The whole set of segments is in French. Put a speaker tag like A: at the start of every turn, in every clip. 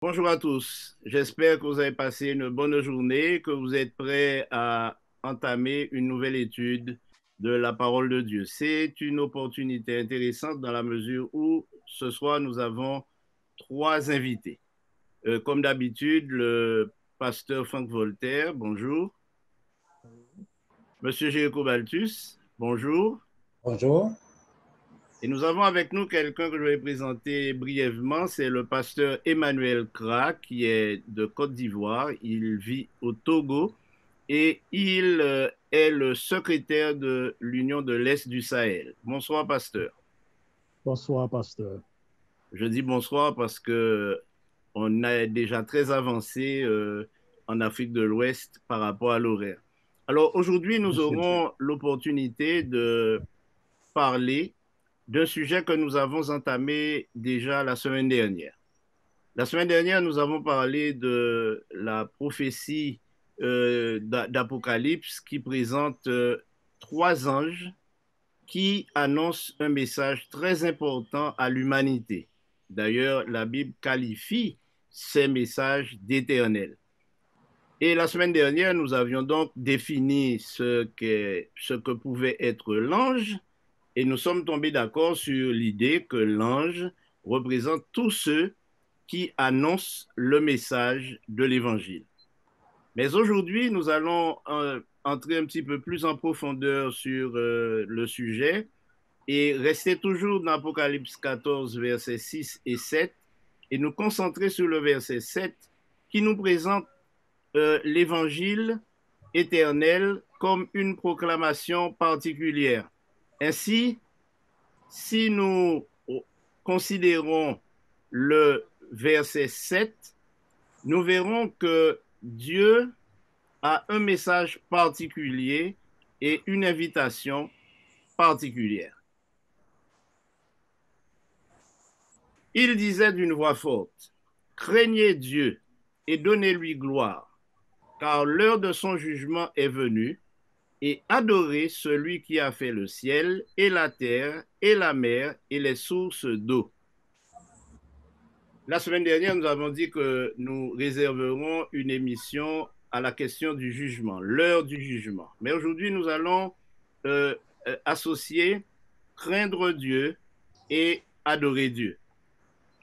A: Bonjour à tous. J'espère que vous avez passé une bonne journée, que vous êtes prêts à entamer une nouvelle étude de la parole de Dieu. C'est une opportunité intéressante dans la mesure où ce soir nous avons trois invités. Comme d'habitude, le pasteur Franck Voltaire, bonjour. Monsieur Jéricho Baltus, bonjour.
B: Bonjour.
A: Et nous avons avec nous quelqu'un que je vais présenter brièvement, c'est le pasteur Emmanuel Kra, qui est de Côte d'Ivoire. Il vit au Togo et il est le secrétaire de l'Union de l'Est du Sahel. Bonsoir, pasteur.
B: Bonsoir, pasteur.
A: Je dis bonsoir parce que on est déjà très avancé en Afrique de l'Ouest par rapport à l'horaire. Alors aujourd'hui, nous
B: Monsieur.
A: aurons l'opportunité de parler d'un sujet que nous avons entamé déjà la semaine dernière. La semaine dernière, nous avons parlé de la prophétie d'Apocalypse qui présente trois anges qui annoncent un message très important à l'humanité. D'ailleurs, la Bible qualifie ces messages d'éternel. Et la semaine dernière, nous avions donc défini ce que pouvait être l'ange et nous sommes tombés d'accord sur l'idée que l'ange représente tous ceux qui annoncent le message de l'Évangile. Mais aujourd'hui, nous allons entrer un petit peu plus en profondeur sur le sujet et rester toujours dans Apocalypse 14, versets 6 et 7, et nous concentrer sur le verset 7 qui nous présente l'Évangile éternel comme une proclamation particulière. Ainsi, si nous considérons le verset 7, nous verrons que Dieu a un message particulier et une invitation particulière. Il disait d'une voix forte, craignez Dieu et donnez-lui gloire, car l'heure de son jugement est venue, et adorez celui qui a fait le ciel et la terre et la mer et les sources d'eau. La semaine dernière, nous avons dit que nous réserverons une émission à la question du jugement, l'heure du jugement. Mais aujourd'hui, nous allons euh, associer craindre Dieu et adorer Dieu.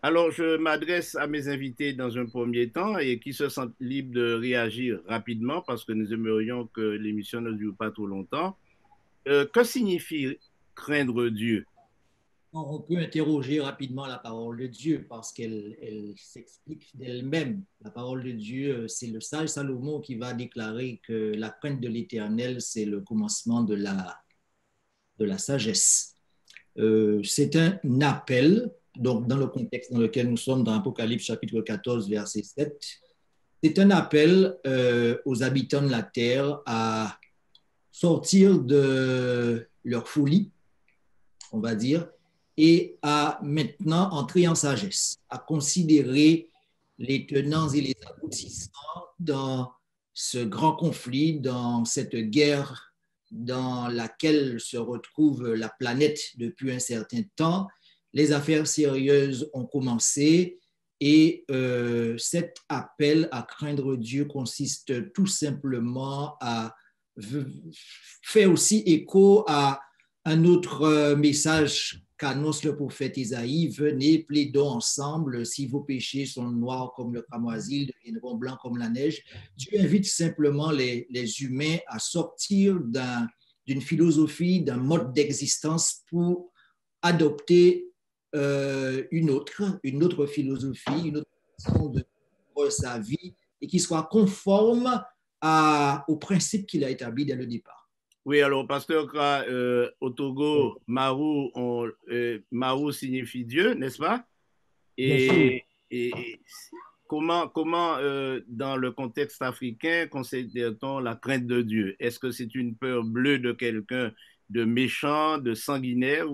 A: Alors, je m'adresse à mes invités dans un premier temps et qui se sentent libres de réagir rapidement parce que nous aimerions que l'émission ne dure pas trop longtemps. Que signifie craindre Dieu?
C: On peut interroger rapidement la parole de Dieu parce qu'elle s'explique d'elle-même. La parole de Dieu, c'est le sage Salomon qui va déclarer que la crainte de l'Éternel, c'est le commencement de la sagesse. C'est un appel, donc dans le contexte dans lequel nous sommes, dans Apocalypse chapitre 14, verset 7, c'est un appel aux habitants de la terre à sortir de leur folie, on va dire, et à maintenant entrer en sagesse, à considérer les tenants et les aboutissants dans ce grand conflit, dans cette guerre dans laquelle se retrouve la planète depuis un certain temps. Les affaires sérieuses ont commencé et cet appel à craindre Dieu consiste tout simplement à faire aussi écho à un autre message qu'annonce le prophète Isaïe, venez, plaidons ensemble, si vos péchés sont noirs comme le cramoisi, ils deviendront blancs comme la neige. Dieu invite simplement les humains à sortir d'une philosophie, d'un mode d'existence pour adopter une autre philosophie, une autre façon de vivre sa vie et qui soit conforme aux principes qu'il a établis dès le départ.
A: Oui, alors, pasteur Kra, au Togo, Marou signifie Dieu, n'est-ce pas?
B: Bien sûr.
A: Et comment dans le contexte africain, considère-t-on la crainte de Dieu? Est-ce que c'est une peur bleue de quelqu'un de méchant, de sanguinaire?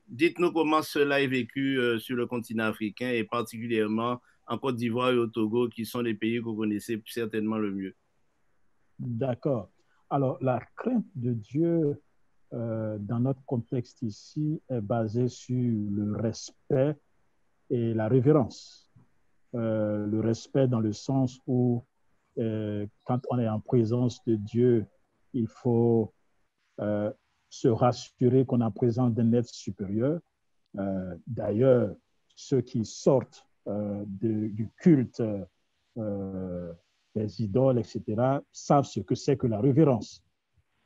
A: Dites-nous comment cela est vécu sur le continent africain et particulièrement en Côte d'Ivoire et au Togo, qui sont les pays que vous connaissez certainement le mieux.
B: D'accord. Alors, la crainte de Dieu dans notre contexte ici est basée sur le respect et la révérence. le respect dans le sens où quand on est en présence de Dieu, il faut se rassurer qu'on est en présence d'un être supérieur. D'ailleurs, ceux qui sortent du culte des idoles, etc., savent ce que c'est que la révérence.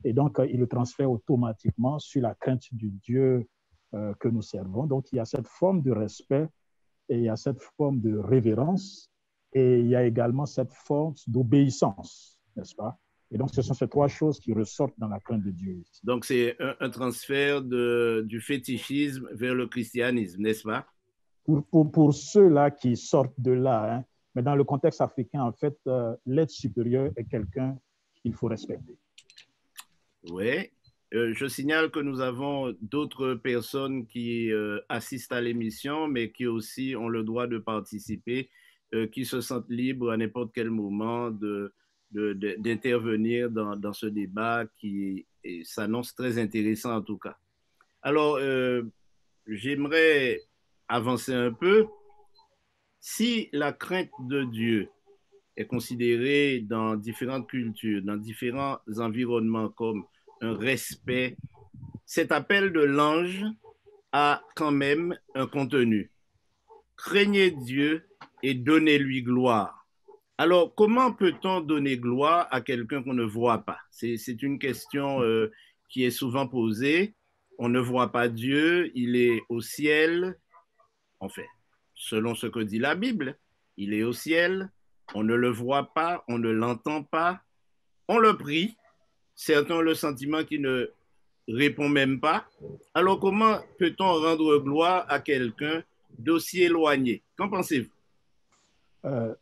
B: Et donc, ils le transfèrent automatiquement sur la crainte du Dieu que nous servons. Donc, il y a cette forme de respect et il y a cette forme de révérence et il y a également cette forme d'obéissance, n'est-ce pas? Et donc, ce sont ces trois choses qui ressortent dans la crainte de Dieu.
A: Donc, c'est un transfert du fétichisme vers le christianisme, n'est-ce pas?
B: Pour ceux-là qui sortent de là, hein, mais dans le contexte africain, en fait, l'être supérieur est quelqu'un qu'il faut respecter.
A: Oui. Je signale que nous avons d'autres personnes qui assistent à l'émission, mais qui aussi ont le droit de participer, qui se sentent libres à n'importe quel moment d'intervenir dans ce débat qui s'annonce très intéressant en tout cas. Alors, j'aimerais avancer un peu. Si la crainte de Dieu est considérée dans différentes cultures, dans différents environnements comme un respect, cet appel de l'ange a quand même un contenu. Craignez Dieu et donnez-lui gloire. Alors, comment peut-on donner gloire à quelqu'un qu'on ne voit pas? C'est une question qui est souvent posée. On ne voit pas Dieu, il est au ciel. En fait, selon ce que dit la Bible, il est au ciel, on ne le voit pas, on ne l'entend pas, on le prie. Certains ont le sentiment qu'il ne répond même pas. Alors, comment peut-on rendre gloire à quelqu'un d'aussi éloigné? Qu'en pensez-vous?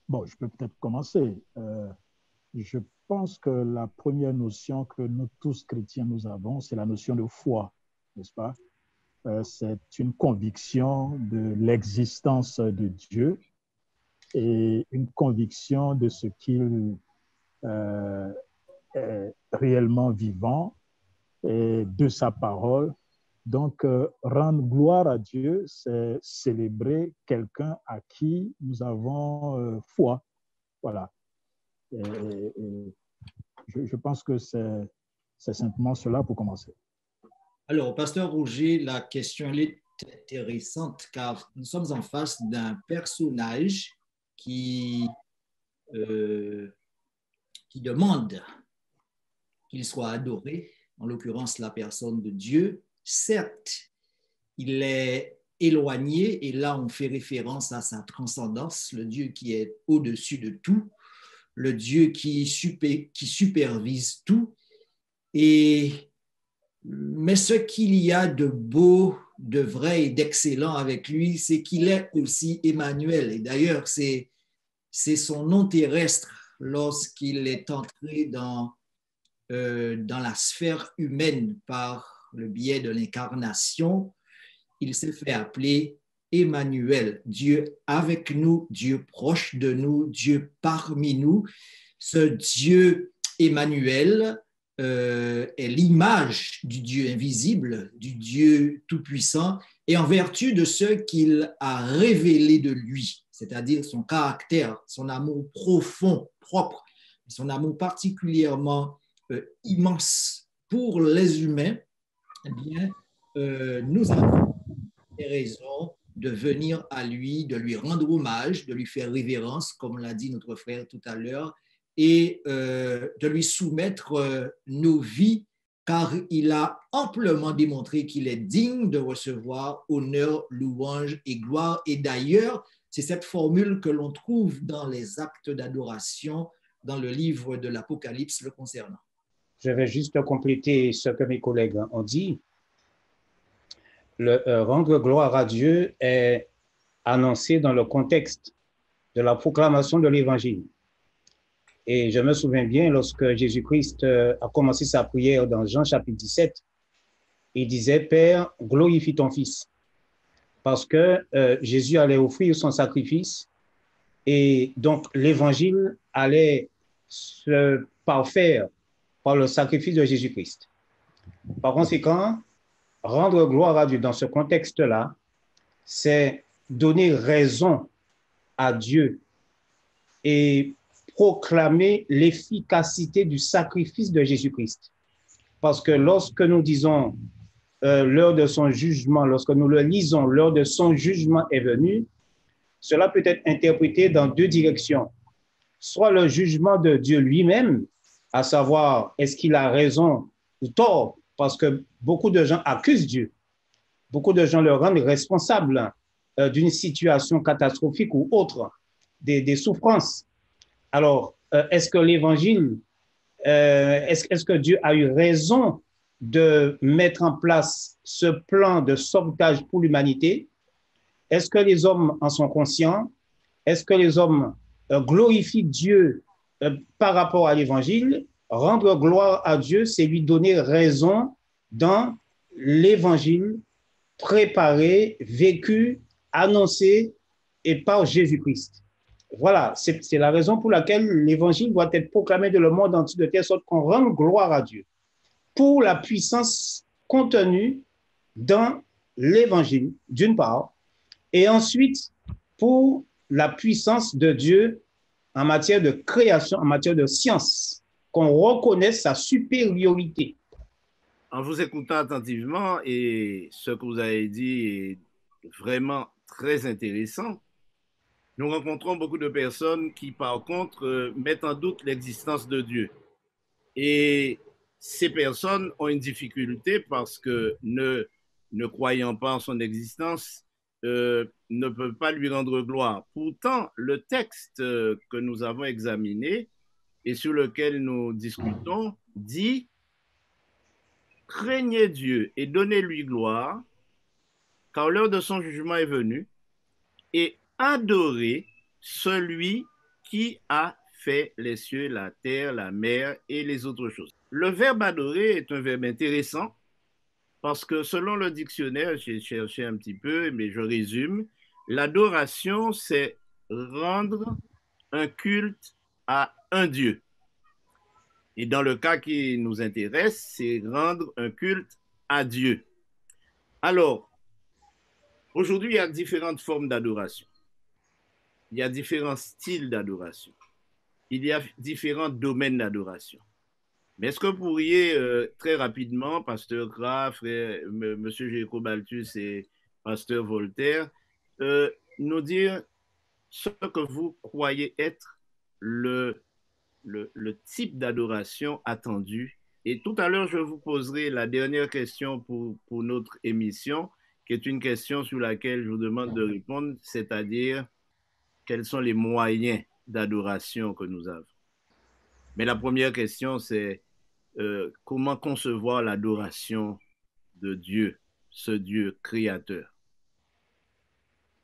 B: Bon, je peux peut-être commencer. Je pense que la première notion que nous tous chrétiens nous avons, c'est la notion de foi, n'est-ce pas? C'est une conviction de l'existence de Dieu et une conviction de ce qu'il est réellement vivant et de sa parole. Donc, rendre gloire à Dieu, c'est célébrer quelqu'un à qui nous avons foi. Voilà. Et je pense que c'est simplement cela pour commencer.
C: Alors, Pasteur Roger, la question est intéressante car nous sommes en face d'un personnage qui demande qu'il soit adoré, en l'occurrence la personne de Dieu. Certes, il est éloigné et là on fait référence à sa transcendance, le Dieu qui est au-dessus de tout, le Dieu qui supervise tout. Mais ce qu'il y a de beau, de vrai et d'excellent avec lui, c'est qu'il est aussi Emmanuel. Et d'ailleurs, c'est son nom terrestre lorsqu'il est entré dans la sphère humaine par le biais de l'incarnation. Il s'est fait appeler Emmanuel, Dieu avec nous, Dieu proche de nous, Dieu parmi nous. Ce Dieu Emmanuel est l'image du Dieu invisible, du Dieu tout-puissant, et en vertu de ce qu'il a révélé de lui, c'est-à-dire son caractère, son amour profond, propre, son amour particulièrement immense pour les humains, eh bien, nous avons des raisons de venir à lui, de lui rendre hommage, de lui faire révérence, comme l'a dit notre frère tout à l'heure, et de lui soumettre nos vies, car il a amplement démontré qu'il est digne de recevoir honneur, louange et gloire. Et d'ailleurs, c'est cette formule que l'on trouve dans les actes d'adoration dans le livre de l'Apocalypse le concernant.
D: Je vais juste compléter ce que mes collègues ont dit. Rendre gloire à Dieu est annoncé dans le contexte de la proclamation de l'Évangile. Et je me souviens bien, lorsque Jésus-Christ a commencé sa prière dans Jean chapitre 17, il disait, « Père, glorifie ton Fils ». Parce que Jésus allait offrir son sacrifice et donc l'Évangile allait se parfaire par le sacrifice de Jésus-Christ. Par conséquent, rendre gloire à Dieu dans ce contexte-là, c'est donner raison à Dieu et proclamer l'efficacité du sacrifice de Jésus-Christ. Parce que lorsque nous disons l'heure de son jugement, lorsque nous le lisons, l'heure de son jugement est venue, cela peut être interprété dans deux directions. Soit le jugement de Dieu lui-même, à savoir est-ce qu'il a raison ou tort, parce que beaucoup de gens accusent Dieu, beaucoup de gens le rendent responsable d'une situation catastrophique ou autre, des souffrances. Alors, est-ce que l'Évangile, est-ce que Dieu a eu raison de mettre en place ce plan de sauvetage pour l'humanité? Est-ce que les hommes en sont conscients? Est-ce que les hommes glorifient Dieu par rapport à l'Évangile? Rendre gloire à Dieu, c'est lui donner raison dans l'Évangile préparé, vécu, annoncé et par Jésus-Christ. Voilà, c'est la raison pour laquelle l'Évangile doit être proclamé dans le monde entier de telle sorte qu'on rende gloire à Dieu pour la puissance contenue dans l'Évangile, d'une part, et ensuite pour la puissance de Dieu en matière de création, en matière de science, qu'on reconnaisse sa supériorité.
A: En vous écoutant attentivement, et ce que vous avez dit est vraiment très intéressant, nous rencontrons beaucoup de personnes qui, par contre, mettent en doute l'existence de Dieu. Et ces personnes ont une difficulté parce que ne croyant pas en son existence, ne peuvent pas lui rendre gloire. Pourtant, le texte que nous avons examiné et sur lequel nous discutons dit « Craignez Dieu et donnez-lui gloire, car l'heure de son jugement est venue, et adorez celui qui a fait les cieux, la terre, la mer et les autres choses. » Le verbe adorer est un verbe intéressant parce que selon le dictionnaire, j'ai cherché un petit peu, mais je résume, l'adoration, c'est rendre un culte à un Dieu. Et dans le cas qui nous intéresse, c'est rendre un culte à Dieu. Alors, aujourd'hui, il y a différentes formes d'adoration. Il y a différents styles d'adoration. Il y a différents domaines d'adoration. Mais est-ce que vous pourriez très rapidement, Pasteur Graff, Monsieur Géco-Baltus et Pasteur Voltaire, nous dire ce que vous croyez être le type d'adoration attendu? Et tout à l'heure, je vous poserai la dernière question pour notre émission, qui est une question sur laquelle je vous demande de répondre, c'est-à-dire quels sont les moyens d'adoration que nous avons. Mais la première question, c'est comment concevoir l'adoration de Dieu, ce Dieu créateur?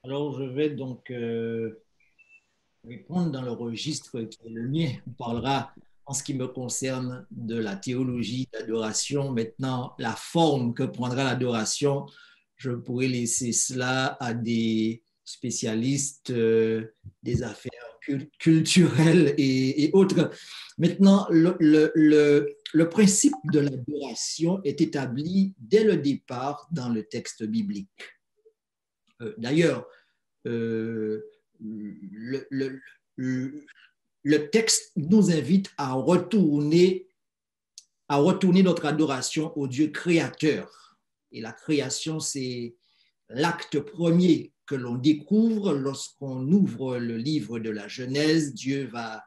C: Alors, je vais donc répondre dans le registre qui est le mien. On parlera, en ce qui me concerne, de la théologie d'adoration. Maintenant, la forme que prendra l'adoration, je pourrais laisser cela à des spécialistes des affaires culturelles et autres. Maintenant, le principe de l'adoration est établi dès le départ dans le texte biblique. D'ailleurs, le texte nous invite à retourner notre adoration au Dieu créateur. Et la création, c'est l'acte premier que l'on découvre lorsqu'on ouvre le livre de la Genèse. Dieu va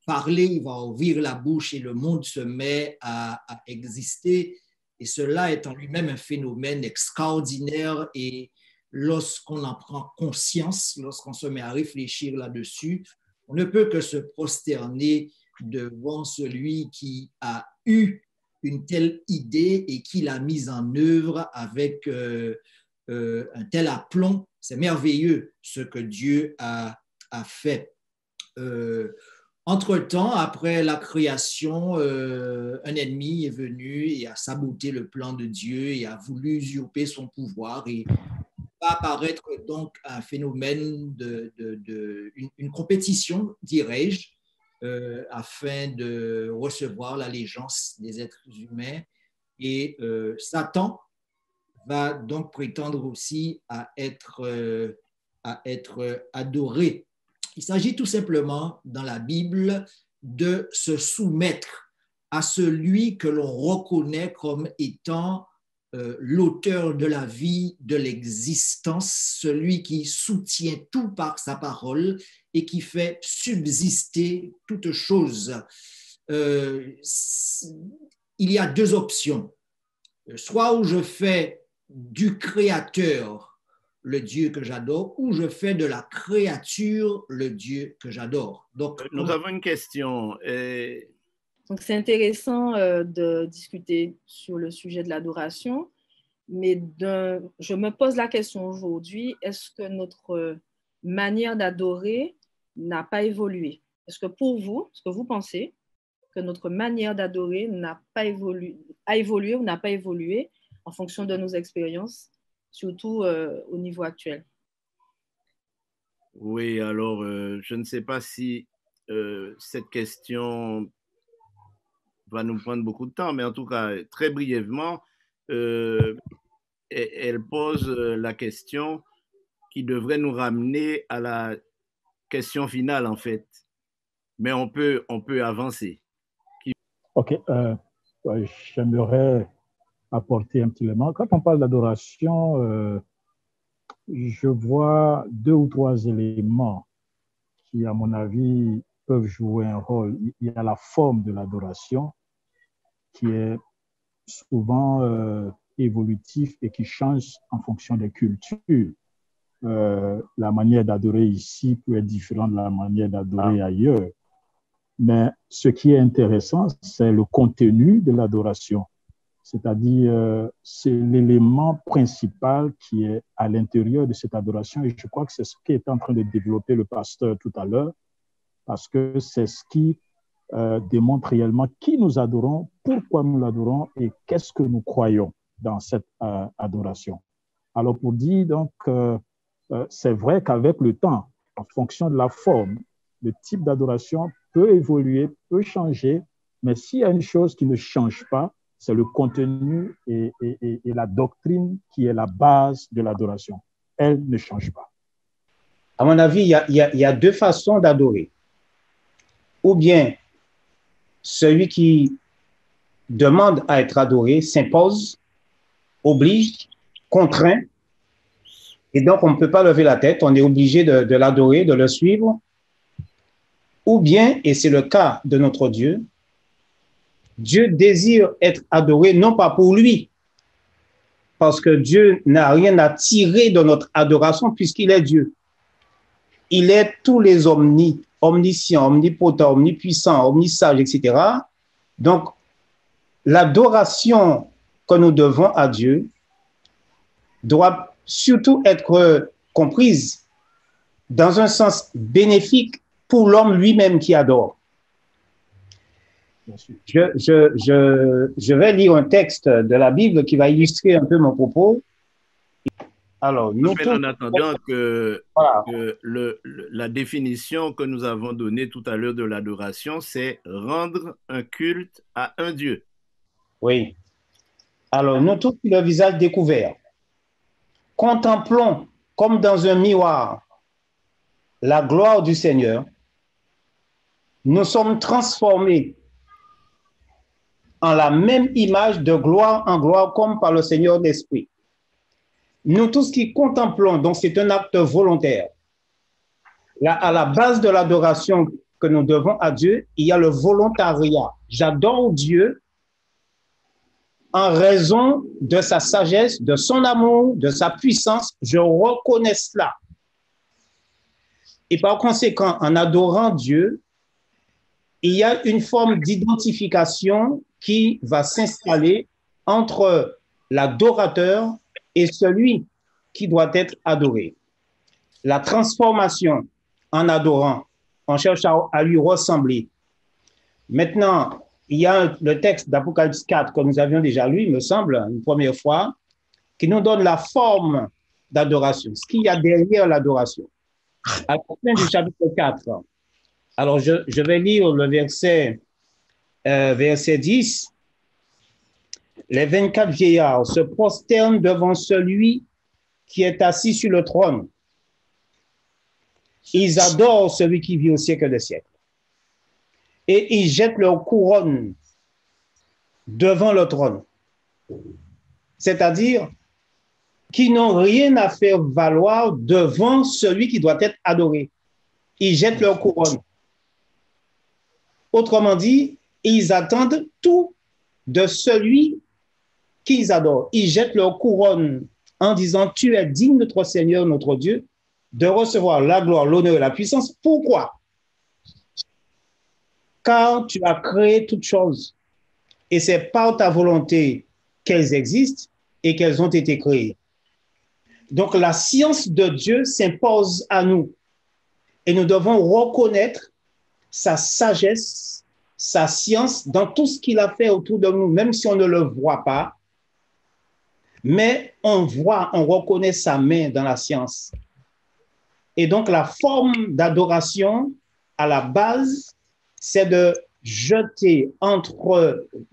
C: parler, il va ouvrir la bouche et le monde se met à exister. Et cela est en lui-même un phénomène extraordinaire. Et lorsqu'on en prend conscience, lorsqu'on se met à réfléchir là-dessus, on ne peut que se prosterner devant celui qui a eu une telle idée et qui l'a mise en œuvre avec un tel aplomb. C'est merveilleux ce que Dieu a fait. Entre-temps, après la création, un ennemi est venu et a saboté le plan de Dieu et a voulu usurper son pouvoir, et va apparaître donc un phénomène une compétition, dirais-je, afin de recevoir l'allégeance des êtres humains. Et Satan va donc prétendre aussi à à être adoré. Il s'agit tout simplement dans la Bible de se soumettre à celui que l'on reconnaît comme étant l'auteur de la vie, de l'existence, celui qui soutient tout par sa parole et qui fait subsister toute chose. Il y a deux options. Soit où je fais du créateur le Dieu que j'adore, ou je fais de la créature le Dieu que j'adore. Donc,
A: nous avons une question.
E: Donc, c'est intéressant de discuter sur le sujet de l'adoration, mais je me pose la question aujourd'hui, est-ce que notre manière d'adorer n'a pas évolué? Est-ce que pour vous, est-ce que vous pensez que notre manière d'adorer a évolué ou n'a pas évolué en fonction de nos expériences, surtout au niveau actuel?
A: Oui, alors je ne sais pas si cette question va nous prendre beaucoup de temps, mais en tout cas, très brièvement, elle pose la question qui devrait nous ramener à la question finale, en fait. Mais on peut avancer.
B: OK. Ouais, j'aimerais apporter un petit élément. Quand on parle d'adoration, je vois 2 ou 3 éléments qui, à mon avis, peuvent jouer un rôle. Il y a la forme de l'adoration qui est souvent évolutif et qui change en fonction des cultures. La manière d'adorer ici peut être différente de la manière d'adorer ailleurs. Mais ce qui est intéressant, c'est le contenu de l'adoration. C'est-à-dire, c'est l'élément principal qui est à l'intérieur de cette adoration. Et je crois que c'est ce qui est en train de développer le pasteur tout à l'heure, parce que c'est ce qui démontre réellement qui nous adorons, pourquoi nous l'adorons et qu'est-ce que nous croyons dans cette adoration. Alors, pour dire, donc, c'est vrai qu'avec le temps, en fonction de la forme, le type d'adoration peut évoluer, peut changer, mais s'il y a une chose qui ne change pas, c'est le contenu et la doctrine qui est la base de l'adoration. Elle ne change pas.
D: À mon avis, il y a 2 façons d'adorer. Ou bien celui qui demande à être adoré s'impose, oblige, contraint, et donc on ne peut pas lever la tête, on est obligé de l'adorer, de le suivre. Ou bien, et c'est le cas de notre Dieu, Dieu désire être adoré non pas pour lui, parce que Dieu n'a rien à tirer de notre adoration puisqu'il est Dieu. Il est tous les omniscient, omnipotent, omnipuissant, omnisage, etc. Donc, l'adoration que nous devons à Dieu doit surtout être comprise dans un sens bénéfique pour l'homme lui-même qui adore. Je vais lire un texte de la Bible qui va illustrer un peu mon propos. Alors, nous
A: en attendant que la définition que nous avons donnée tout à l'heure de l'adoration, c'est rendre un culte à un Dieu.
D: Oui. Alors, nous tous, le visage découvert, contemplons comme dans un miroir la gloire du Seigneur. Nous sommes transformés en la même image de gloire en gloire comme par le Seigneur d'Esprit. Nous tous qui contemplons, donc c'est un acte volontaire. Là, à la base de l'adoration que nous devons à Dieu, il y a le volontariat. J'adore Dieu en raison de sa sagesse, de son amour, de sa puissance. Je reconnais cela. Et par conséquent, en adorant Dieu, il y a une forme d'identification qui va s'installer entre l'adorateur et celui qui doit être adoré. La transformation en adorant, on cherche à lui ressembler. Maintenant, il y a le texte d'Apocalypse 4 que nous avions déjà lu, il me semble, une première fois, qui nous donne la forme d'adoration, ce qu'il y a derrière l'adoration. À la fin du chapitre 4, alors je vais lire le verset 10. Les 24 vieillards se prosternent devant celui qui est assis sur le trône Ils adorent celui qui vit au siècle des siècles. Et ils jettent leur couronne devant le trône. C'est-à-dire qui n'ont rien à faire valoir devant celui qui doit être adoré. Ils jettent leur couronne. Autrement dit, ils attendent tout de celui qu'ils adorent. Ils jettent leur couronne en disant, tu es digne, notre Seigneur, notre Dieu, de recevoir la gloire, l'honneur et la puissance. Pourquoi? Car tu as créé toutes choses. Et c'est par ta volonté qu'elles existent et qu'elles ont été créées. Donc, la science de Dieu s'impose à nous. Et nous devons reconnaître sa sagesse, sa science dans tout ce qu'il a fait autour de nous, même si on ne le voit pas. Mais on voit, on reconnaît sa main dans la science. Et donc, la forme d'adoration, à la base, c'est de jeter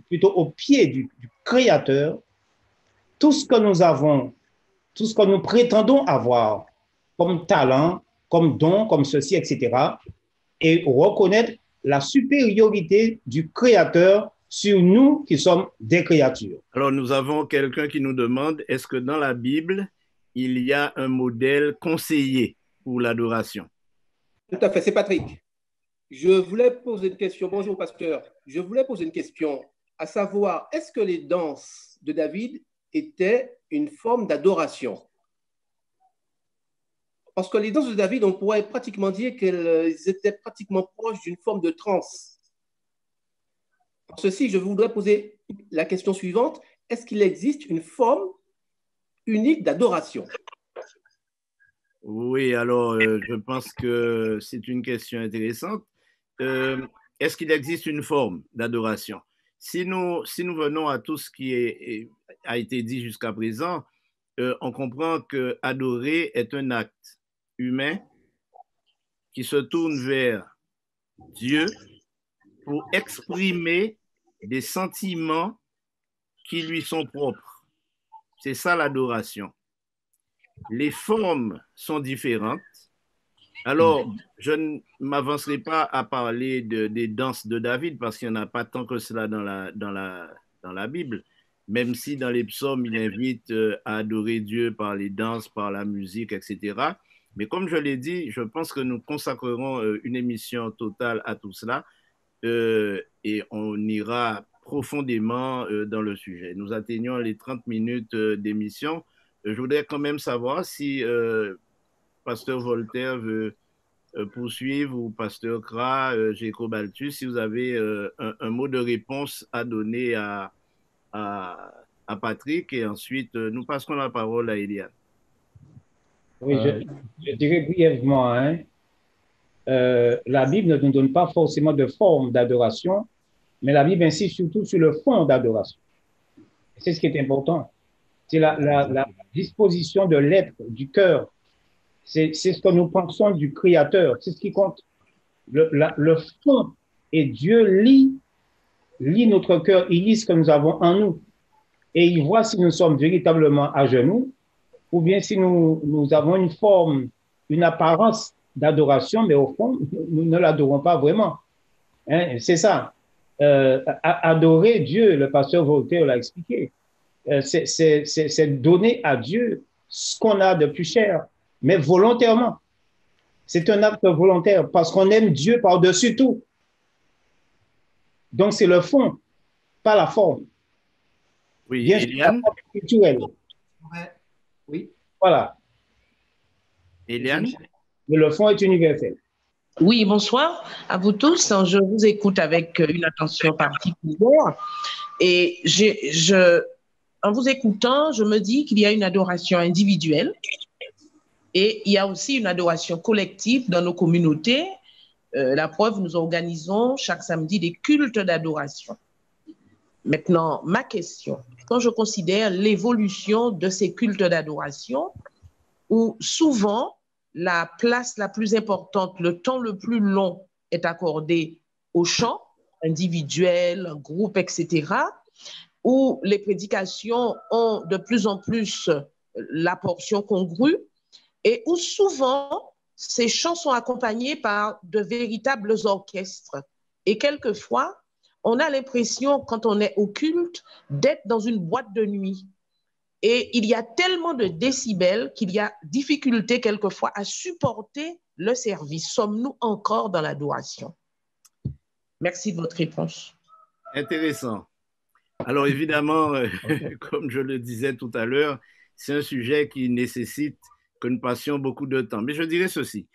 D: plutôt au pied du Créateur, tout ce que nous avons, tout ce que nous prétendons avoir comme talent, comme don, comme ceci, etc. Et reconnaître la supériorité du Créateur sur nous qui sommes des créatures.
A: Alors, nous avons quelqu'un qui nous demande, est-ce que dans la Bible, il y a un modèle conseillé pour l'adoration?
F: Tout à fait, c'est Patrick. Je voulais poser une question. Bonjour, pasteur. Je voulais poser une question, à savoir, est-ce que les danses de David étaient une forme d'adoration? Parce que les danses de David, on pourrait pratiquement dire qu'elles étaient pratiquement proches d'une forme de transe. Pour ceci, je voudrais poser la question suivante. Est-ce qu'il existe une forme unique d'adoration?
A: Oui, alors je pense que c'est une question intéressante. Est-ce qu'il existe une forme d'adoration? Si nous venons à tout ce qui a été dit jusqu'à présent, on comprend que adorer est un acte humain qui se tourne vers Dieu pour exprimer des sentiments qui lui sont propres. C'est ça l'adoration. Les formes sont différentes. Alors, je ne m'avancerai pas à parler des danses de David parce qu'il n'y en a pas tant que cela dans la Bible, même si dans les psaumes, il invite à adorer Dieu par les danses, par la musique, etc. Mais comme je l'ai dit, je pense que nous consacrerons une émission totale à tout cela et on ira profondément dans le sujet. Nous atteignons les 30 minutes d'émission. Je voudrais quand même savoir si Pasteur Voltaire veut poursuivre ou Pasteur Kra, Géco Baltus, si vous avez un mot de réponse à donner à Patrick et ensuite nous passerons la parole à Eliane.
D: Oui, je dirais brièvement, hein, la Bible ne nous donne pas forcément de forme d'adoration, mais la Bible insiste surtout sur le fond d'adoration. C'est ce qui est important. C'est la disposition de l'être, du cœur. C'est ce que nous pensons du Créateur. C'est ce qui compte. Le fond. Et Dieu lit notre cœur. Il lit ce que nous avons en nous. Et il voit si nous sommes véritablement à genoux ou bien si nous avons une forme, une apparence d'adoration, mais au fond, nous ne l'adorons pas vraiment. Hein? C'est ça. Adorer Dieu, le pasteur Voltaire l'a expliqué. C'est donner à Dieu ce qu'on a de plus cher, mais volontairement. C'est un acte volontaire parce qu'on aime Dieu par-dessus tout. Donc, c'est le fond, pas la forme.
A: Oui,
D: bien sûr, la forme culturelle.
F: Oui.
D: Voilà.
A: Eliane?
D: Mais le fond est universel.
G: Oui, bonsoir à vous tous. Je vous écoute avec une attention particulière. Et en vous écoutant, je me dis qu'il y a une adoration individuelle et il y a aussi une adoration collective dans nos communautés. La preuve, nous organisons chaque samedi des cultes d'adoration. Maintenant, ma question, quand je considère l'évolution de ces cultes d'adoration, où souvent la place la plus importante, le temps le plus long est accordé au chant individuel, groupe, etc., où les prédications ont de plus en plus la portion congrue et où souvent ces chants sont accompagnés par de véritables orchestres. Et quelquefois, on a l'impression, quand on est au culte, d'être dans une boîte de nuit. Et il y a tellement de décibels qu'il y a difficulté quelquefois à supporter le service. Sommes-nous encore dans l'adoration? Merci de votre réponse.
A: Intéressant. Alors évidemment, comme je le disais tout à l'heure, c'est un sujet qui nécessite que nous passions beaucoup de temps. Mais je dirais ceci.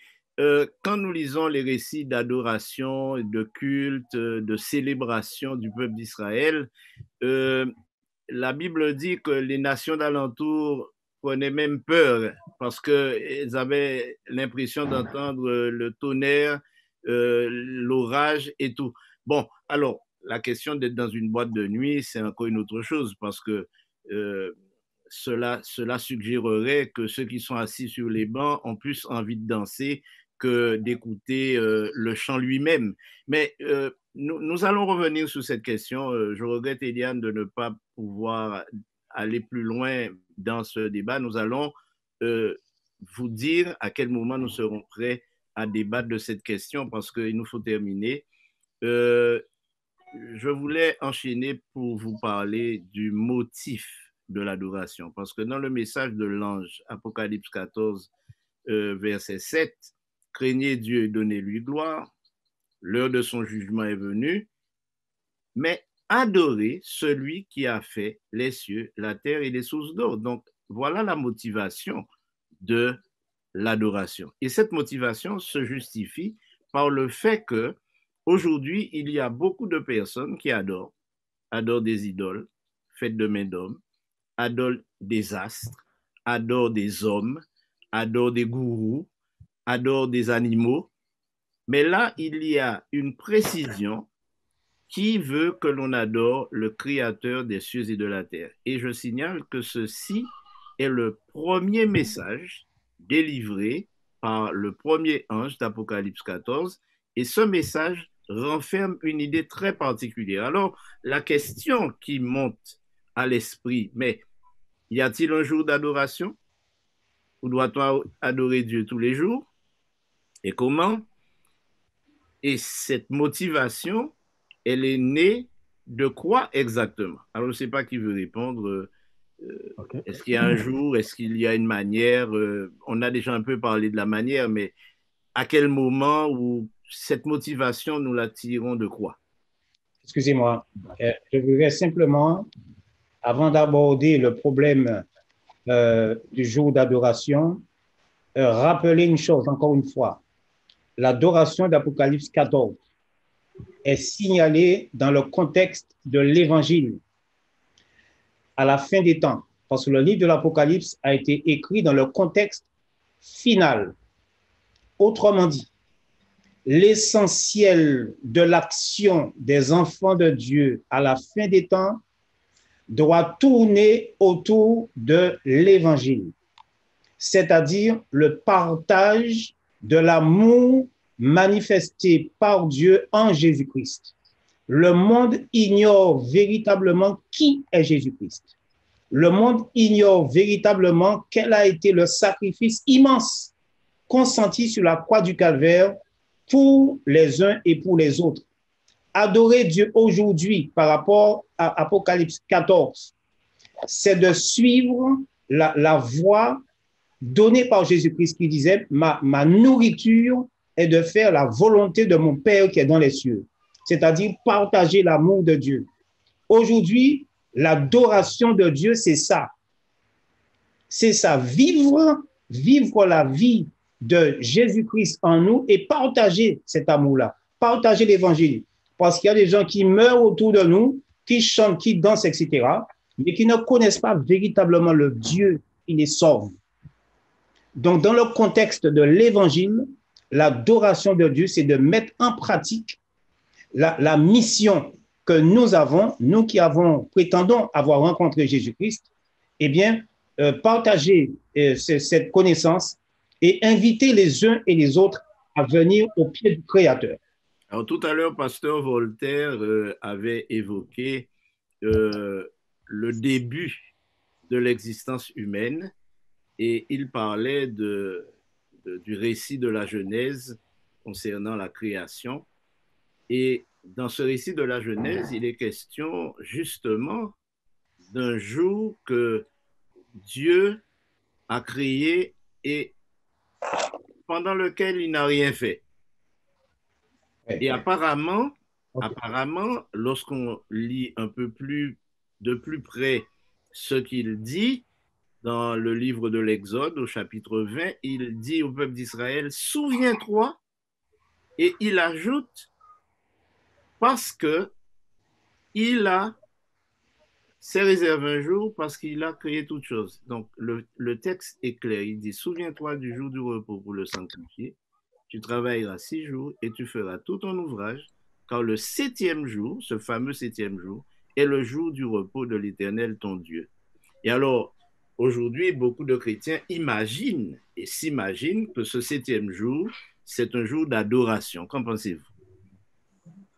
A: Quand nous lisons les récits d'adoration, de culte, de célébration du peuple d'Israël, la Bible dit que les nations d'alentour prenaient même peur parce qu'elles avaient l'impression d'entendre le tonnerre, l'orage et tout. Bon, alors, la question d'être dans une boîte de nuit, c'est encore une autre chose parce que cela suggérerait que ceux qui sont assis sur les bancs ont plus envie de danser que d'écouter le chant lui-même. Mais nous allons revenir sur cette question. Je regrette, Eliane, de ne pas pouvoir aller plus loin dans ce débat. Nous allons vous dire à quel moment nous serons prêts à débattre de cette question parce qu'il nous faut terminer. Je voulais enchaîner pour vous parler du motif de l'adoration parce que dans le message de l'ange, Apocalypse 14, verset 7, « Craignez Dieu et donnez-lui gloire, l'heure de son jugement est venue, mais adorez celui qui a fait les cieux, la terre et les sources d'eau. » Donc, voilà la motivation de l'adoration. Et cette motivation se justifie par le fait que aujourd'hui, il y a beaucoup de personnes qui adorent des idoles faites de main d'hommes, adorent des astres, adorent des hommes, adorent des gourous, adorent des animaux. Mais là, il y a une précision qui veut que l'on adore le Créateur des cieux et de la terre. Et je signale que ceci est le premier message délivré par le premier ange d'Apocalypse 14. Et ce message renferme une idée très particulière. Alors, la question qui monte à l'esprit, mais y a-t-il un jour d'adoration? Ou doit-on adorer Dieu tous les jours? Et comment? Et cette motivation, elle est née de quoi exactement? Alors, je ne sais pas qui veut répondre. Okay. Est-ce qu'il y a un jour? Est-ce qu'il y a une manière? On a déjà un peu parlé de la manière, mais à quel moment où cette motivation, nous la tirons de quoi?
D: Excusez-moi, je voudrais simplement, avant d'aborder le problème du jour d'adoration, rappeler une chose encore une fois. L'adoration d'Apocalypse 14 est signalée dans le contexte de l'Évangile à la fin des temps, parce que le livre de l'Apocalypse a été écrit dans le contexte final. Autrement dit, l'essentiel de l'action des enfants de Dieu à la fin des temps doit tourner autour de l'Évangile, c'est-à-dire le partage de l'amour manifesté par Dieu en Jésus-Christ. Le monde ignore véritablement qui est Jésus-Christ. Le monde ignore véritablement quel a été le sacrifice immense consenti sur la croix du Calvaire pour les uns et pour les autres. Adorer Dieu aujourd'hui par rapport à Apocalypse 14, c'est de suivre la voie donnée par Jésus-Christ qui disait « Ma nourriture est de faire la volonté de mon Père qui est dans les cieux », c'est-à-dire partager l'amour de Dieu. Aujourd'hui, l'adoration de Dieu, c'est ça. C'est ça, vivre la vie de Jésus-Christ en nous et partager cet amour-là, partager l'évangile. Parce qu'il y a des gens qui meurent autour de nous, qui chantent, qui dansent, etc., mais qui ne connaissent pas véritablement le Dieu qui les sauve. Donc, dans le contexte de l'évangile, l'adoration de Dieu, c'est de mettre en pratique la mission que nous avons, nous qui prétendons avoir rencontré Jésus-Christ, eh bien, partager cette connaissance et inviter les uns et les autres à venir au pied du Créateur.
A: Alors, tout à l'heure, pasteur Voltaire avait évoqué le début de l'existence humaine et il parlait de du récit de la Genèse concernant la création. Et dans ce récit de la Genèse, il est question justement d'un jour que Dieu a créé et pendant lequel il n'a rien fait. Et apparemment, lorsqu'on lit un peu de plus près ce qu'il dit dans le livre de l'Exode, au chapitre 20, il dit au peuple d'Israël, souviens-toi, et il ajoute, parce que il s'est réservé un jour parce qu'il a créé toutes choses. Donc, le texte est clair. Il dit, souviens-toi du jour du repos pour le sanctifier. Tu travailleras 6 jours et tu feras tout ton ouvrage, car le 7e jour, ce fameux 7e jour, est le jour du repos de l'Éternel, ton Dieu. Et alors, aujourd'hui, beaucoup de chrétiens imaginent et s'imaginent que ce 7e jour, c'est un jour d'adoration. Qu'en pensez-vous?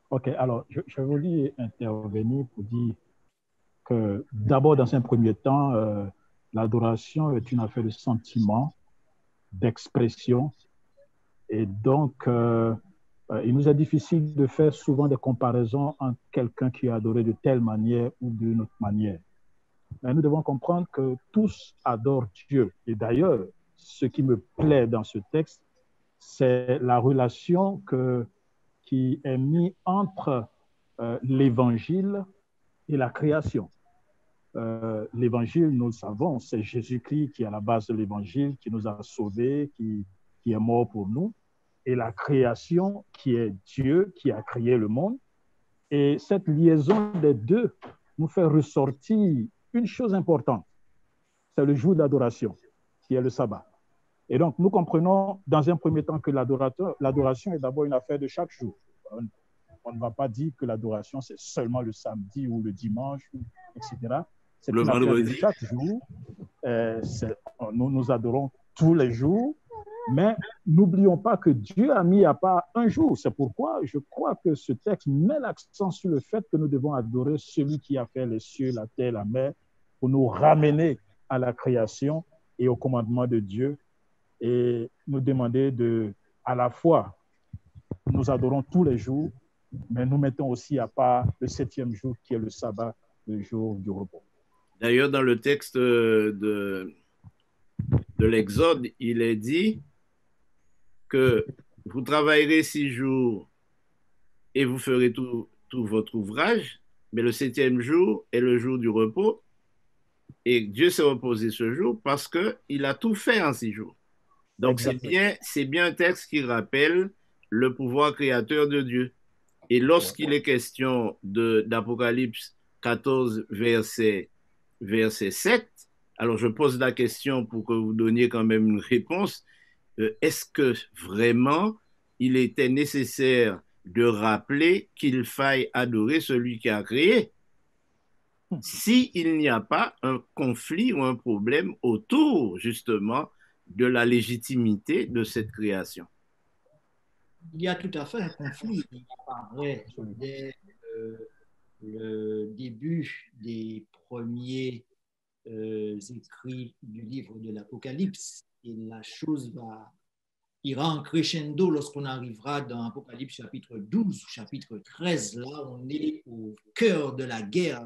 B: Ok, alors je voulais intervenir pour dire que d'abord, dans un premier temps, l'adoration est une affaire de sentiment, d'expression. Et donc, il nous est difficile de faire souvent des comparaisons entre quelqu'un qui a adoré de telle manière ou d'une autre manière. Mais nous devons comprendre que tous adorent Dieu. Et d'ailleurs, ce qui me plaît dans ce texte, c'est la relation qui est mise entre l'Évangile et la création. L'Évangile, nous le savons, c'est Jésus-Christ qui est à la base de l'Évangile, qui nous a sauvés, qui est mort pour nous, et la création qui est Dieu qui a créé le monde. Et cette liaison des deux nous fait ressortir une chose importante, c'est le jour d'adoration, qui est le sabbat. Et donc, nous comprenons dans un premier temps que l'adoration est d'abord une affaire de chaque jour. On ne va pas dire que l'adoration, c'est seulement le samedi ou le dimanche, etc. C'est une affaire de chaque jour. Nous adorons tous les jours, mais n'oublions pas que Dieu a mis à part un jour. C'est pourquoi je crois que ce texte met l'accent sur le fait que nous devons adorer celui qui a fait les cieux, la terre, la mer, pour nous ramener à la création et au commandement de Dieu et nous demander à la fois, nous adorons tous les jours, mais nous mettons aussi à part le 7e jour qui est le sabbat, le jour du repos.
A: D'ailleurs, dans le texte de l'Exode, il est dit que vous travaillerez 6 jours et vous ferez tout votre ouvrage, mais le 7e jour est le jour du repos. Et Dieu s'est reposé ce jour parce qu'il a tout fait en 6 jours. Donc, c'est bien un texte qui rappelle le pouvoir créateur de Dieu. Et lorsqu'il est question d'Apocalypse 14, verset 7, alors je pose la question pour que vous donniez quand même une réponse. Est-ce que vraiment il était nécessaire de rappeler qu'il faille adorer celui qui a créé s'il n'y a pas un conflit ou un problème autour justement de la légitimité de cette création?
C: Il y a tout à fait un conflit. Il apparaît dès le début des premiers écrits du livre de l'Apocalypse. Et la chose ira en crescendo lorsqu'on arrivera dans Apocalypse chapitre 12, chapitre 13. Là, on est au cœur de la guerre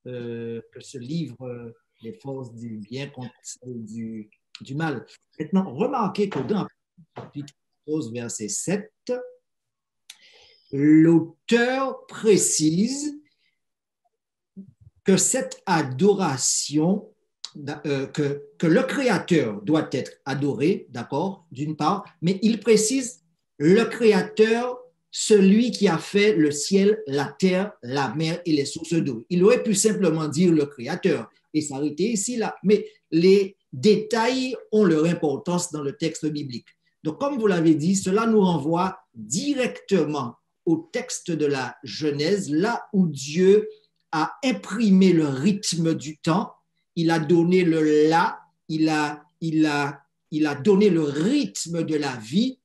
C: que se livrent les forces du bien contre celles du mal. Maintenant, remarquez que dans chapitre 14, verset 7, l'auteur précise que cette adoration, que le Créateur doit être adoré, d'accord, d'une part, mais il précise le Créateur, celui qui a fait le ciel, la terre, la mer et les sources d'eau. Il aurait pu simplement dire le Créateur et s'arrêter ici, là, mais les détails ont leur importance dans le texte biblique. Donc, comme vous l'avez dit, cela nous renvoie directement au texte de la Genèse, là où Dieu a imprimé le rythme du temps, il a donné le là, il a donné le rythme de la vie,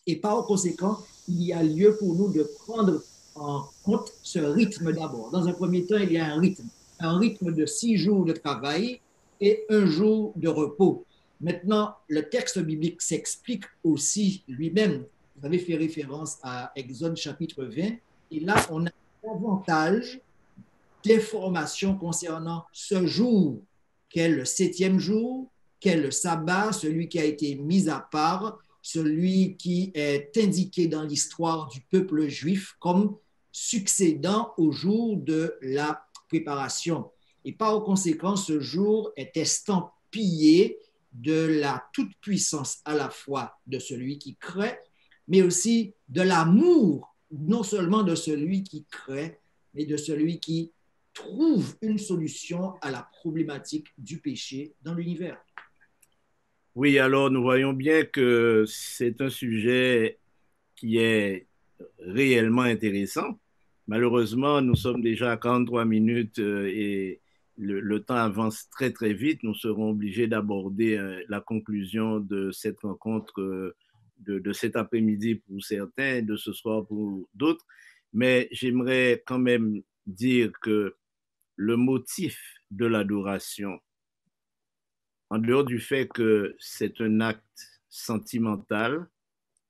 C: et par conséquent, il y a lieu pour nous de prendre en compte ce rythme d'abord. Dans un premier temps, il y a un rythme de 6 jours de travail et 1 jour de repos. Maintenant, le texte biblique s'explique aussi lui-même. Vous avez fait référence à Exode chapitre 20, et là, on a davantage d'informations concernant ce jour, qu'est le 7e jour, qu'est le sabbat, celui qui a été mis à part, celui qui est indiqué dans l'histoire du peuple juif comme succédant au jour de la préparation. Et par conséquent, ce jour est estampillé de la toute-puissance à la fois de celui qui crée, mais aussi de l'amour, non seulement de celui qui crée, mais de celui qui trouve une solution à la problématique du péché dans l'univers.
A: Oui, alors nous voyons bien que c'est un sujet qui est réellement intéressant. Malheureusement, nous sommes déjà à 43 minutes et le temps avance très très vite. Nous serons obligés d'aborder la conclusion de cette rencontre de cet après-midi pour certains et de ce soir pour d'autres. Mais j'aimerais quand même dire que le motif de l'adoration, en dehors du fait que c'est un acte sentimental,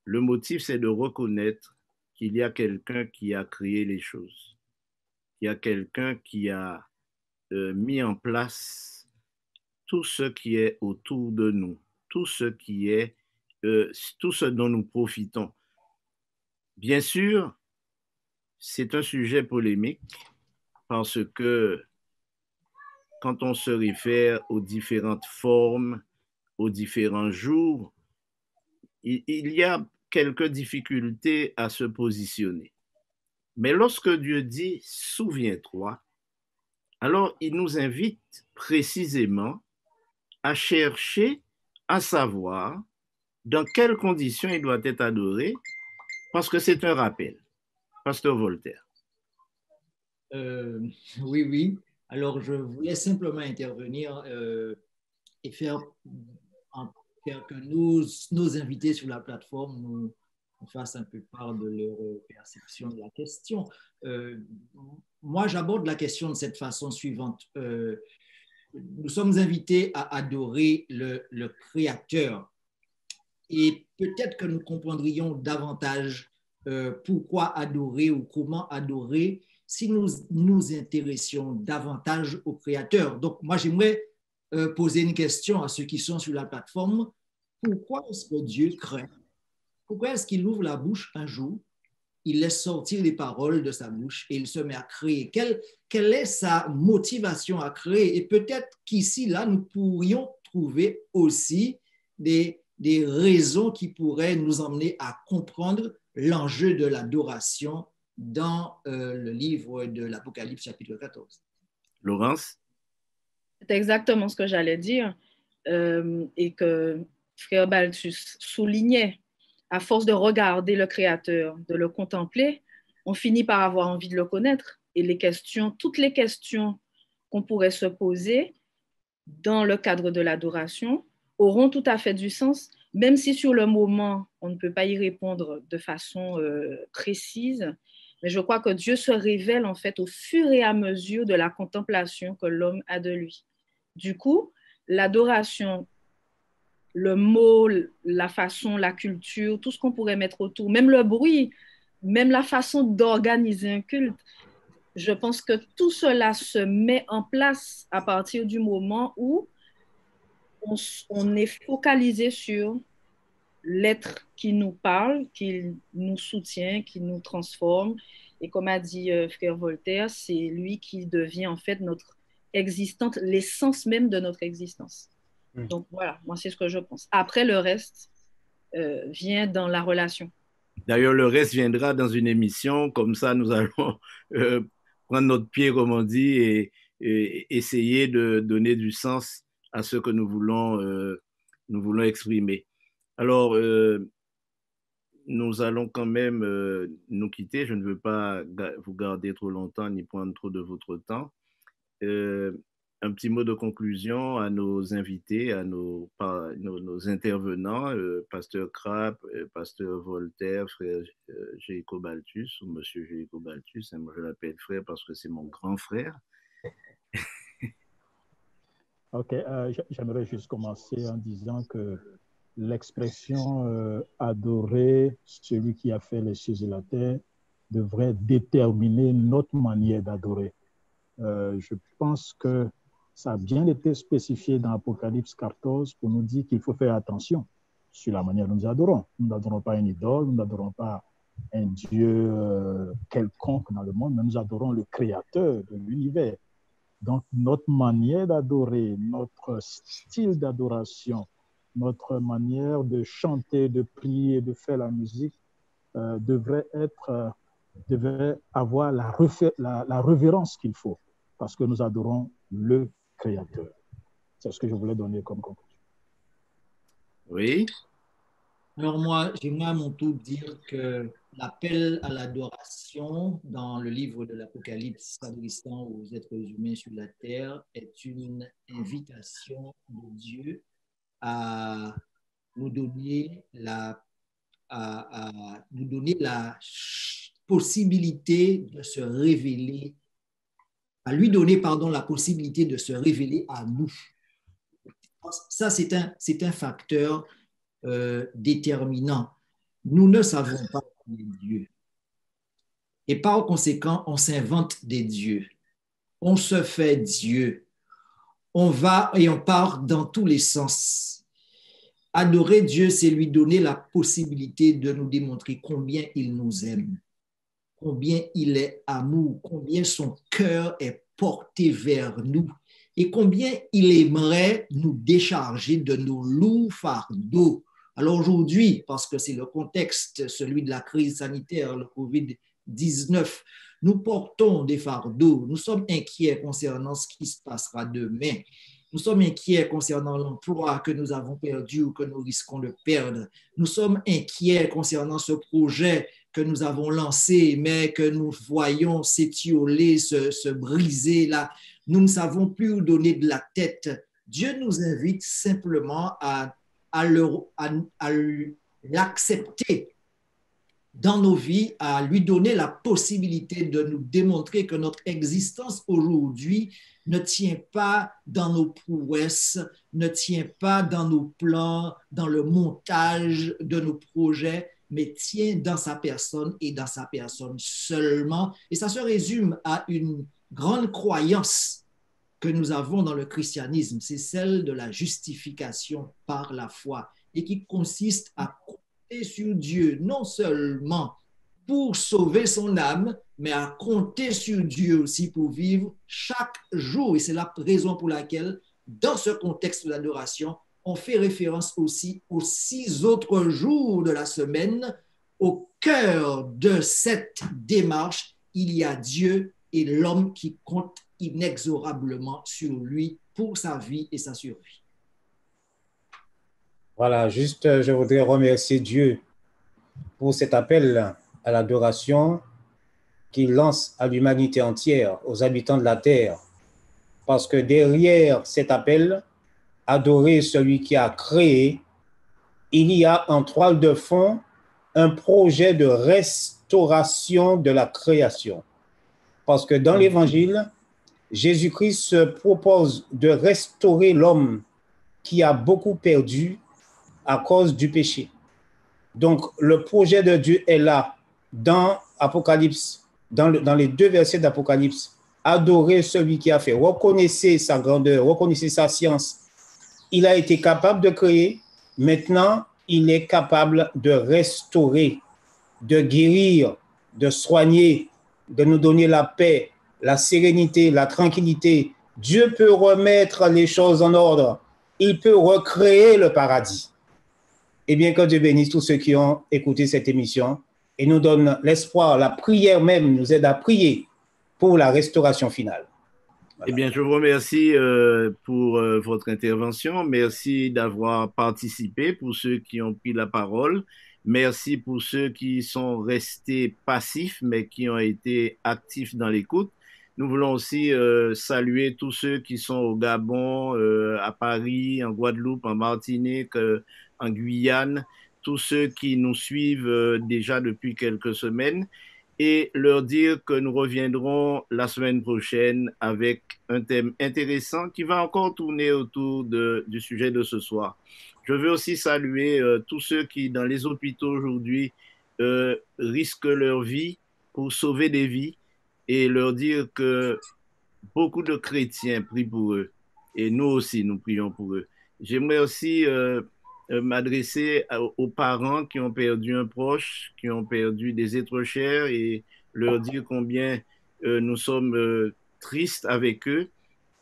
A: le motif, c'est de reconnaître qu'il y a quelqu'un qui a créé les choses, qu'il y a quelqu'un qui a mis en place tout ce qui est autour de nous, tout ce qui est, tout ce dont nous profitons. Bien sûr, c'est un sujet polémique parce que quand on se réfère aux différentes formes, aux différents jours, il y a quelques difficultés à se positionner. Mais lorsque Dieu dit « souviens-toi », alors il nous invite précisément à chercher, à savoir dans quelles conditions il doit être adoré, parce que c'est un rappel. Pasteur Voltaire.
C: Oui, oui. Alors, je voulais simplement intervenir et faire que nos invités sur la plateforme nous fassent un peu part de leur perception de la question. Moi, j'aborde la question de cette façon suivante. Nous sommes invités à adorer le Créateur. Et peut-être que nous comprendrions davantage pourquoi adorer ou comment adorer si nous nous intéressions davantage au Créateur. Donc, moi, j'aimerais poser une question à ceux qui sont sur la plateforme. Pourquoi est-ce que Dieu crée? Pourquoi est-ce qu'il ouvre la bouche un jour, il laisse sortir les paroles de sa bouche et il se met à créer? Quelle est sa motivation à créer? Et peut-être qu'ici, là, nous pourrions trouver aussi des raisons qui pourraient nous emmener à comprendre l'enjeu de l'adoration dans le livre de l'Apocalypse, chapitre 14.
A: Laurence?
E: C'est exactement ce que j'allais dire et que Frère Balthus soulignait. À force de regarder le Créateur, de le contempler, on finit par avoir envie de le connaître. Et les questions, toutes les questions qu'on pourrait se poser dans le cadre de l'adoration auront tout à fait du sens, même si sur le moment, on ne peut pas y répondre de façon précise. Mais je crois que Dieu se révèle en fait au fur et à mesure de la contemplation que l'homme a de lui. Du coup, l'adoration, le mot, la façon, la culture, tout ce qu'on pourrait mettre autour, même le bruit, même la façon d'organiser un culte, je pense que tout cela se met en place à partir du moment où on est focalisé sur l'être qui nous parle, qui nous soutient, qui nous transforme. Et comme a dit Frère Voltaire, c'est lui qui devient en fait notre existence, l'essence même de notre existence. Donc voilà, moi c'est ce que je pense. Après, le reste vient dans la relation.
A: D'ailleurs, le reste viendra dans une émission, comme ça nous allons prendre notre pied, comme on dit, et essayer de donner du sens à ce que nous voulons exprimer. Alors, nous allons quand même nous quitter. Je ne veux pas vous garder trop longtemps ni prendre trop de votre temps. Un petit mot de conclusion à nos invités, à nos intervenants, Pasteur Krapp, Pasteur Voltaire, Frère Jéricho Balthus, ou Monsieur Jéricho Balthus, hein, moi je l'appelle frère parce que c'est mon grand frère.
B: Ok, j'aimerais juste commencer en disant que l'expression adorer celui qui a fait les cieux et la terre devrait déterminer notre manière d'adorer. Je pense que ça a bien été spécifié dans Apocalypse 14 pour nous dire qu'il faut faire attention sur la manière dont nous adorons. Nous n'adorons pas une idole, nous n'adorons pas un Dieu quelconque dans le monde, mais nous adorons le Créateur de l'univers. Donc, notre manière d'adorer, notre style d'adoration, notre manière de chanter, de prier, de faire la musique devrait avoir la révérence qu'il faut, parce que nous adorons le Créateur. C'est ce que je voulais donner comme conclusion.
A: Oui.
C: Alors moi, j'aimerais à mon tour dire que l'appel à l'adoration dans le livre de l'Apocalypse s'adressant aux êtres humains sur la terre est une invitation de Dieu à nous donner à nous donner la possibilité de se révéler, à lui donner, pardon, la possibilité de se révéler à nous. Ça, c'est un facteur déterminant. Nous ne savons pas qui est Dieu. Et par conséquent, on s'invente des dieux. On se fait Dieu. On va et on part dans tous les sens. Adorer Dieu, c'est lui donner la possibilité de nous démontrer combien il nous aime, combien il est amour, combien son cœur est porté vers nous et combien il aimerait nous décharger de nos lourds fardeaux. Alors aujourd'hui, parce que c'est le contexte, celui de la crise sanitaire, le COVID-19, nous portons des fardeaux, nous sommes inquiets concernant ce qui se passera demain. Nous sommes inquiets concernant l'emploi que nous avons perdu ou que nous risquons de perdre. Nous sommes inquiets concernant ce projet que nous avons lancé, mais que nous voyons s'étioler, se briser là. Nous ne savons plus où donner de la tête. Dieu nous invite simplement à l'accepter dans nos vies, à lui donner la possibilité de nous démontrer que notre existence aujourd'hui ne tient pas dans nos prouesses, ne tient pas dans nos plans, dans le montage de nos projets, mais tient dans sa personne et dans sa personne seulement. Et ça se résume à une grande croyance que nous avons dans le christianisme, c'est celle de la justification par la foi et qui consiste à compter sur Dieu, non seulement pour sauver son âme, mais à compter sur Dieu aussi pour vivre chaque jour. Et c'est la raison pour laquelle, dans ce contexte d'adoration, on fait référence aussi aux 6 autres jours de la semaine. Au cœur de cette démarche, il y a Dieu et l'homme qui compte inexorablement sur lui pour sa vie et sa survie.
D: Voilà, juste, je voudrais remercier Dieu pour cet appel à l'adoration qu'il lance à l'humanité entière, aux habitants de la terre. Parce que derrière cet appel, adorer celui qui a créé, il y a en toile de fond un projet de restauration de la création. Parce que dans l'Évangile, Jésus-Christ se propose de restaurer l'homme qui a beaucoup perdu à cause du péché. Donc, le projet de Dieu est là, dans Apocalypse, dans les 2 versets d'Apocalypse. Adorez celui qui a fait. Reconnaissez sa grandeur, reconnaissez sa science. Il a été capable de créer. Maintenant, il est capable de restaurer, de guérir, de soigner, de nous donner la paix, la sérénité, la tranquillité. Dieu peut remettre les choses en ordre. Il peut recréer le paradis. Eh bien, que Dieu bénisse tous ceux qui ont écouté cette émission et nous donne l'espoir, la prière même nous aide à prier pour la restauration finale.
A: Voilà. Eh bien, je vous remercie pour votre intervention. Merci d'avoir participé pour ceux qui ont pris la parole. Merci pour ceux qui sont restés passifs, mais qui ont été actifs dans l'écoute. Nous voulons aussi saluer tous ceux qui sont au Gabon, à Paris, en Guadeloupe, en Martinique, en Guyane, tous ceux qui nous suivent déjà depuis quelques semaines. et leur dire que nous reviendrons la semaine prochaine avec un thème intéressant qui va encore tourner autour du sujet de ce soir. Je veux aussi saluer tous ceux qui, dans les hôpitaux aujourd'hui, risquent leur vie pour sauver des vies et leur dire que beaucoup de chrétiens prient pour eux et nous aussi, nous prions pour eux. J'aimerais aussi m'adresser aux parents qui ont perdu un proche, qui ont perdu des êtres chers et leur dire combien nous sommes tristes avec eux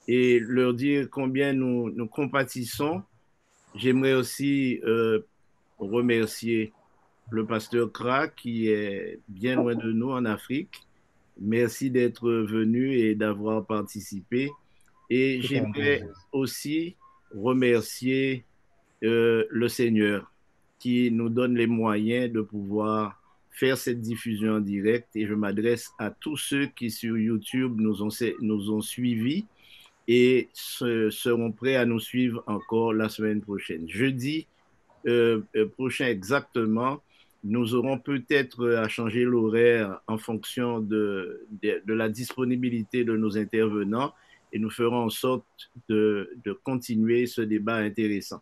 A: et leur dire combien nous compatissons. J'aimerais aussi remercier le pasteur Kra qui est bien loin de nous en Afrique. Merci d'être venu et d'avoir participé. Et j'aimerais aussi remercier le Seigneur qui nous donne les moyens de pouvoir faire cette diffusion en direct. Et je m'adresse à tous ceux qui sur YouTube nous ont suivis et seront prêts à nous suivre encore la semaine prochaine. Jeudi prochain exactement, nous aurons peut-être à changer l'horaire en fonction de la disponibilité de nos intervenants et nous ferons en sorte de continuer ce débat intéressant.